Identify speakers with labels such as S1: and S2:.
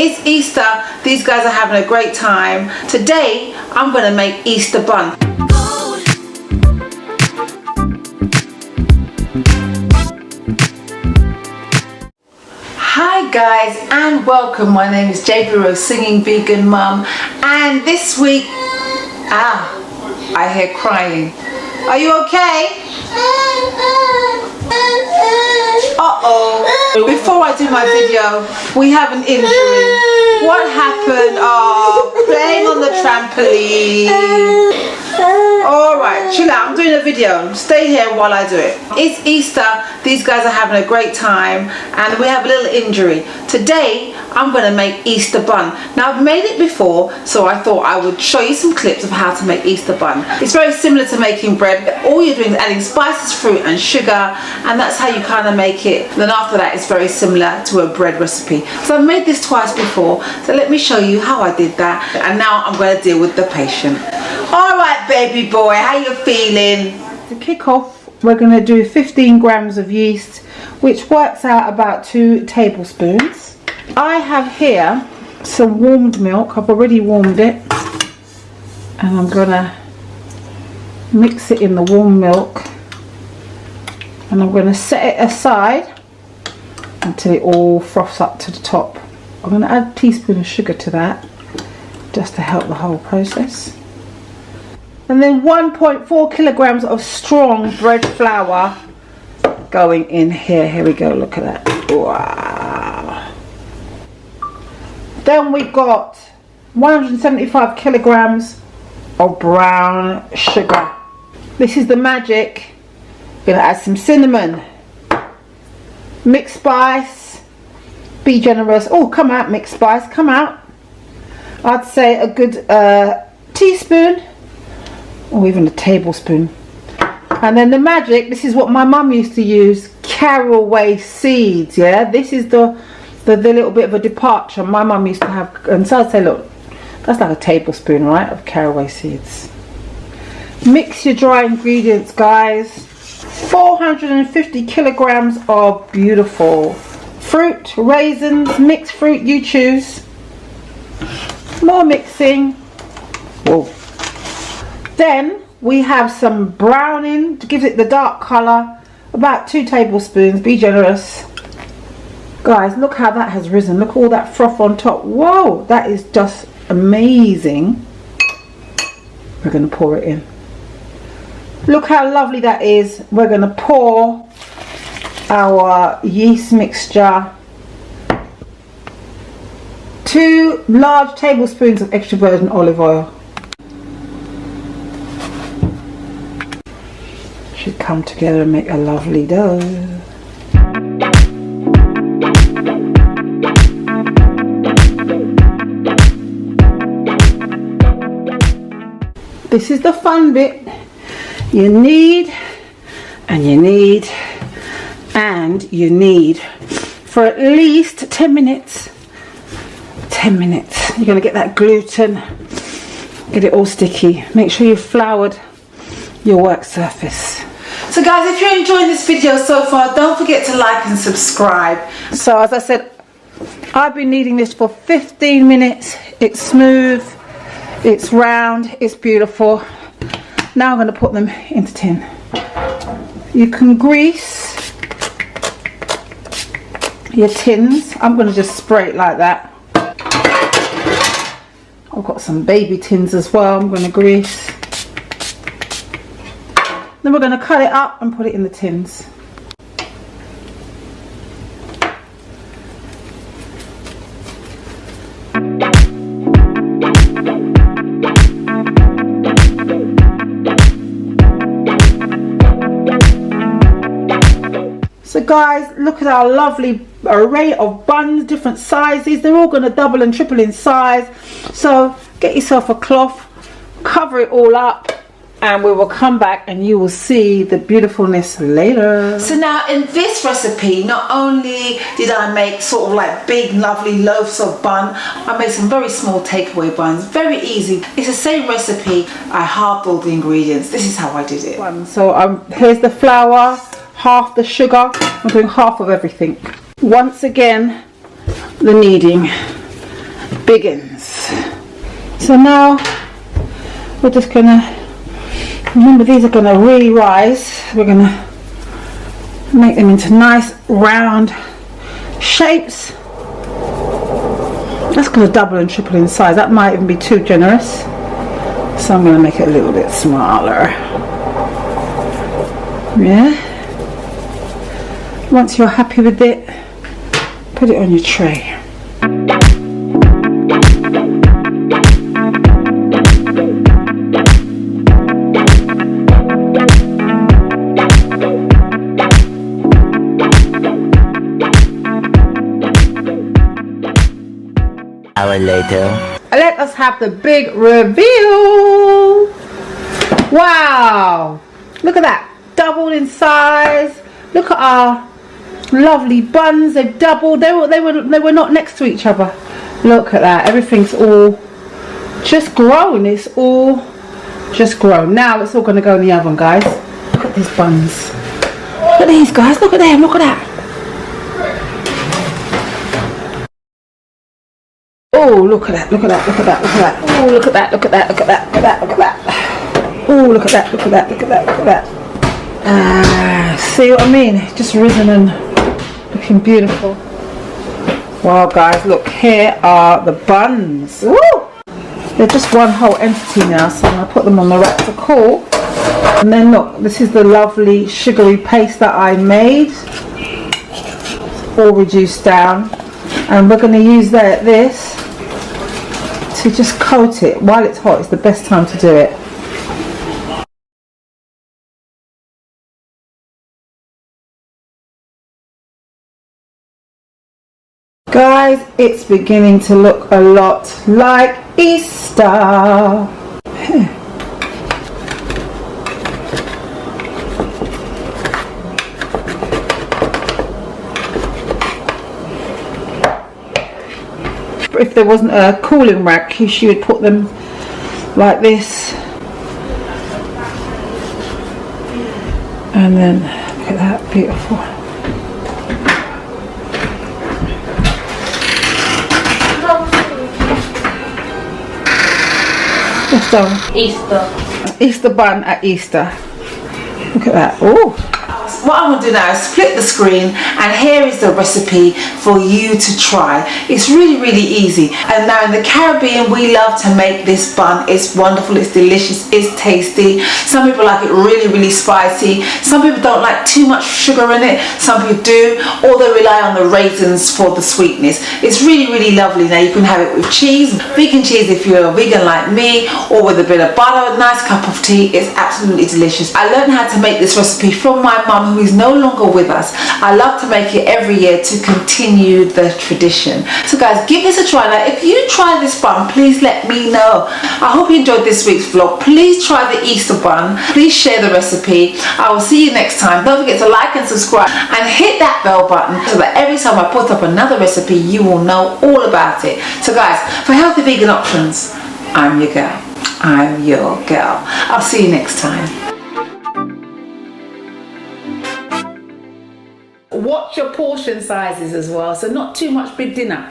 S1: It's Easter. These guys are having a great time. Today, I'm going to make Easter bun. Hi guys and welcome. My name is JB Rose, singing vegan mum, and this week, I hear crying. Are you okay? Uh-oh. Before I do my video, we have an injury. What happened? Oh, playing on the trampoline. Alright, chill out. I'm doing a video. Stay here while I do it. It's Easter. These guys are having a great time and we have a little injury. Today, I'm going to make Easter bun. Now, I've made it before, so I thought I would show you some clips of how to make Easter bun. It's very similar to making bread. All you're doing is adding spices, fruit and sugar, and that's how you kind of make it. Then after that, it's very similar to a bread recipe. So I've made this twice before, so let me show you how I did that. And now I'm going to deal with the patient. Alright, baby boy, how you feeling? To kick off, we're going to do 15 grams of yeast, which works out about 2 tablespoons. I have here some warmed milk. I've already warmed it, and I'm going to mix it in the warm milk, and I'm going to set it aside until it all froths up to the top. I'm going to add a teaspoon of sugar to that just to help the whole process. And then 1.4 kilograms of strong bread flour going in here. Here we go, look at that. Wow. Then we've got 175 kilograms of brown sugar. This is the magic. Gonna add some cinnamon, mixed spice, be generous. Oh, come out, mixed spice, come out. I'd say a good teaspoon or even a tablespoon. And then the magic, this is what my mum used to use, caraway seeds. Yeah, this is the little bit of a departure my mum used to have. And so I'd say, look, that's like a tablespoon, right, of caraway seeds. Mix your dry ingredients, guys. 450 kilograms of beautiful fruit, raisins, mixed fruit, you choose. More mixing. Whoa. Then we have some browning to give it the dark colour, about 2 tablespoons, be generous. Guys, look how that has risen. Look at all that froth on top. Whoa, that is just amazing. We're going to pour it in. Look how lovely that is. We're going to pour our yeast mixture. 2 large tablespoons of extra virgin olive oil. Should come together and make a lovely dough. This is the fun bit. You need and you need and you need for at least 10 minutes. 10 minutes. You're going to get that gluten, get it all sticky. Make sure you've floured your work surface. So guys, if you're enjoying this video so far, don't forget to like and subscribe. So as I said, I've been kneading this for 15 minutes. It's smooth, it's round, it's beautiful. Now I'm going to put them into tin. You can grease your tins. I'm going to just spray it like that. I've got some baby tins as well. I'm going to grease. Then we're going to cut it up and put it in the tins. So guys, look at our lovely array of buns, different sizes. They're all going to double and triple in size. So get yourself a cloth, cover it all up, and we will come back and you will see the beautifulness later. So now in this recipe, not only did I make sort of like big lovely loaves of bun, I made some very small takeaway buns. Very easy. It's the same recipe. I halved all the ingredients. This is how I did it. So here's the flour, half the sugar. I'm doing half of everything. Once again, the kneading. biggins. So now we're just gonna, remember these are gonna really rise. We're gonna make them into nice round shapes. That's gonna double and triple in size. That might even be too generous. So I'm gonna make it a little bit smaller. Yeah. Once you're happy with it, put it on your tray.
S2: Hour later.
S1: Let us have the big reveal. Wow, look at that, doubled in size. Look at our lovely buns. They've doubled. They were not next to each other. Look at that, everything's all just grown. It's all just grown. Now it's all going to go in the oven, guys. Look at these buns. Look at these, guys. Look at them. Look at that. Oh, look at that, look at that, look at that, look at that. Oh, look at that, look at that, look at that, look at that, look at that. Oh, look at that, look at that, look at that, look at that. See what I mean? Just risen and looking beautiful. Wow, guys, look, here are the buns. Woo! They're just one whole entity now, so I'm going to put them on the rack to cool. And then look, this is the lovely sugary paste that I made. It's all reduced down. And we're going to use this to just coat it while it's hot. It's the best time to do it. Guys, it's beginning to look a lot like Easter. If there wasn't a cooling rack, she would put them like this, and then look at that, beautiful. What's done? Easter bun at Easter. Look at that. Oh. What I'm going to do now is split the screen, and here is the recipe for you to try. It's really easy. And now in the Caribbean, we love to make this bun. It's wonderful, it's delicious, it's tasty. Some people like it really spicy. Some people don't like too much sugar in it. Some people do, or they rely on the raisins for the sweetness. It's really lovely. Now you can have it with cheese, vegan cheese if you're a vegan like me, or with a bit of butter, a nice cup of tea. It's absolutely delicious. I learned how to make this recipe from my mum, who is no longer with us. I love to make it every year to continue the tradition. So guys, give this a try. Now if you try this bun, please let me know. I hope you enjoyed this week's vlog. Please try the Easter bun. Please share the recipe. I will see you next time. Don't forget to like and subscribe and hit that bell button so that every time I put up another recipe, you will know all about it. So guys, for healthy vegan options, I'm your girl. I'm your girl. I'll see you next time. Watch your portion sizes as well, so not too much big dinner.